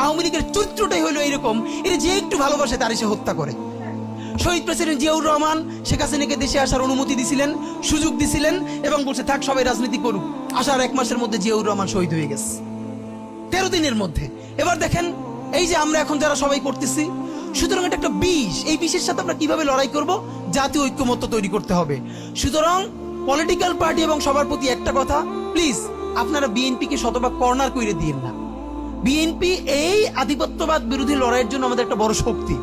আওয়ামী লীগের চরিত্রটাই হলো এরকম, এর যে একটু ভালোবাসে তার সে হত্যা করে। শহীদ প্রেসিডেন্ট জিয়াউর রহমান শেখ হাসিনাকে দেশে আসার অনুমতি দিছিলেন, সুযোগ দিছিলেন এবং বলছে থাক সবাই রাজনীতি করুক। আসার 1 মাসের মধ্যে জিয়াউর রহমান শহীদ হয়ে গেছে, 13 দিনের মধ্যে। এবার দেখেন এই যে আমরা এখন যারা সবাই করতেছি, সুতরাং এটা একটা বিষ। এই বিষের সাথে আমরা কিভাবে লড়াই করব? জাতীয় ঐক্যমত্য তৈরি করতে হবে। সুতরাং পলিটিক্যাল পার্টি এবং সবার প্রতি একটা কথা, প্লিজ আপনারা বিএনপিকে শতভাগ কর্নার করে দিয়েন না। বিএনপি এই আধিপত্যবাদ বিরোধী লড়াইয়ের জন্য আমাদের একটা বড় শক্তি।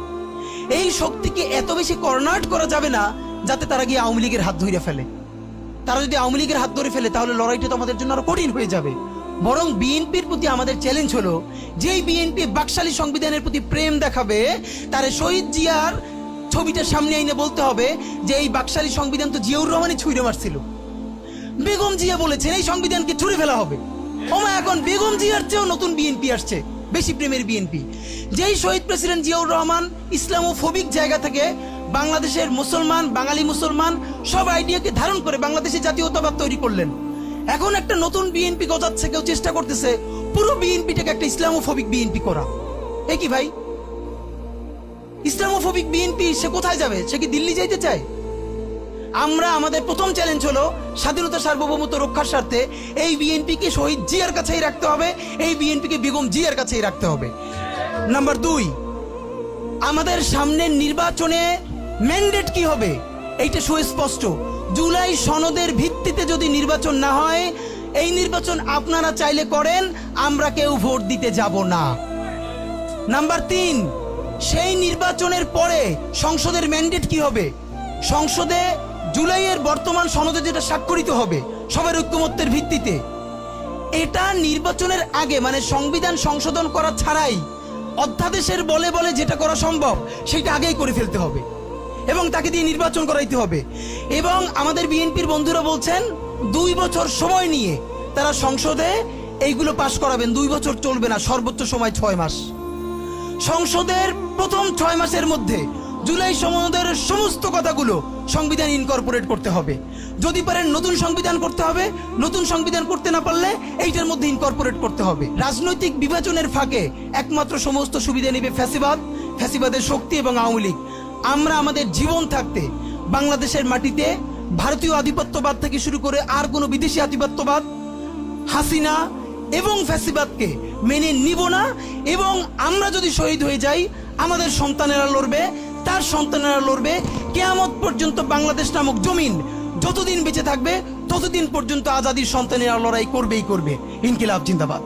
এই শক্তিকে এত বেশি কর্নার করা যাবে না যাতে তারা গিয়ে আওয়ামী লীগের হাত ধরে ফেলে। তারা যদি আওয়ামী লীগের হাত ধরে ফেলে তাহলে লড়াইটা তো আমাদের জন্য আরো কঠিন হয়ে যাবে। বরং বিএনপির প্রতি আমাদের চ্যালেঞ্জ হলো, যেই বিএনপি বাকশালী সংবিধানের প্রতি প্রেম দেখাবে, তারে শহীদ জিয়ার ছবিটা সামনে আইনে বলতে হবে যে এই বাকশালী সংবিধান তো জিয়াউর রহমানই ছুঁড়ে মারছিল। বেগম জিয়া বলেছেন এই সংবিধানকে ছুঁড়ে ফেলা হবে। ওমা এখন বেগম জিয়ার চেয়েও নতুন বিএনপি আসছে, বেশি প্রেমের বিএনপি। যেই শহীদ প্রেসিডেন্ট জিয়াউর রহমান ইসলামোফোবিক জায়গা থেকে বাংলাদেশের মুসলমান, বাঙালি মুসলমান সব আইডিয়াকে ধারণ করে বাংলাদেশে জাতীয়তাবাদ তৈরি করলেন। এখন একটা নতুন বিএনপি গজাচ্ছে, কেউ চেষ্টা করতেছে পুরো বিএনপিটাকে একটা ইসলামোফোবিক বিএনপি করা। এ কি ভাই, ইসলামোফোবিক বিএনপি সে কোথায় যাবে? সে কি দিল্লি যাইতে চায়? আমরা আমাদের প্রথম চ্যালেঞ্জ হলো স্বাধীনতা সার্বভৌমত্ব রক্ষার স্বার্থে এই বিএনপিকে শহীদ জিয়ার কাছেই রাখতে হবে, এই বিএনপিকে বেগম জিয়ার কাছেই রাখতে হবে। নাম্বার 2, আমাদের সামনের নির্বাচনে ম্যান্ডেট কি হবে এইটা সুস্পষ্ট। জুলাই সনদের ভিত্তিতে যদি নির্বাচন না হয়, এই নির্বাচন আপনারা চাইলে করেন, আমরা কেউ ভোট দিতে যাব না। নাম্বার 3, সেই নির্বাচনের পরে সংসদের ম্যান্ডেট কি হবে? সংসদে জুলাইয়ের বর্তমান সনদে যেটা স্বাক্ষরিত হবে সবার ঐক্যমত্যের ভিত্তিতে, এটা নির্বাচনের আগে মানে সংবিধান সংশোধন করা ছাড়াই অধ্যাদেশের বলে বলে যেটা করা সম্ভব সেটা আগেই করে ফেলতে হবে এবং তাকে দিয়ে নির্বাচন করাইতে হবে। এবং আমাদের বিএনপির বন্ধুরা বলছেন 2 বছর সময় নিয়ে তারা সংসদে এইগুলো পাশ করাবেন। 2 বছর চলবে না, সর্বোচ্চ সময় 6 মাস। সংসদের প্রথম 6 মাসের মধ্যে জুলাই সনদের সমস্ত কথাগুলো সংবিধান ইনকর্পোরেট করতে হবে। যদি পারেন নতুন সংবিধান করতে হবে, নতুন সংবিধান করতে না পারলে এইটার মধ্যে ইনকর্পোরেট করতে হবে। রাজনৈতিক বিভাজনের ফাঁকে একমাত্র সমস্ত সুবিধা নেবে ফ্যাসিবাদ, ফ্যাসিবাদের শক্তি এবং আওয়ামী লীগ। আমরা আমাদের জীবন থাকতে বাংলাদেশের মাটিতে ভারতীয় আধিপত্যবাদ থেকে শুরু করে আর কোনো বিদেশি আধিপত্যবাদ, হাসিনা এবং ফ্যাসিবাদকে মেনে নিব না। এবং আমরা যদি শহীদ হয়ে যাই, আমাদের সন্তানেরা লড়বে, তার সন্তানেরা লড়বে। কিয়ামত পর্যন্ত বাংলাদেশ নামক জমিন যতদিন বেঁচে থাকবে ততদিন পর্যন্ত আজাদির সন্তানেরা লড়াই করবেই করবে। ইনকিলাব জিন্দাবাদ।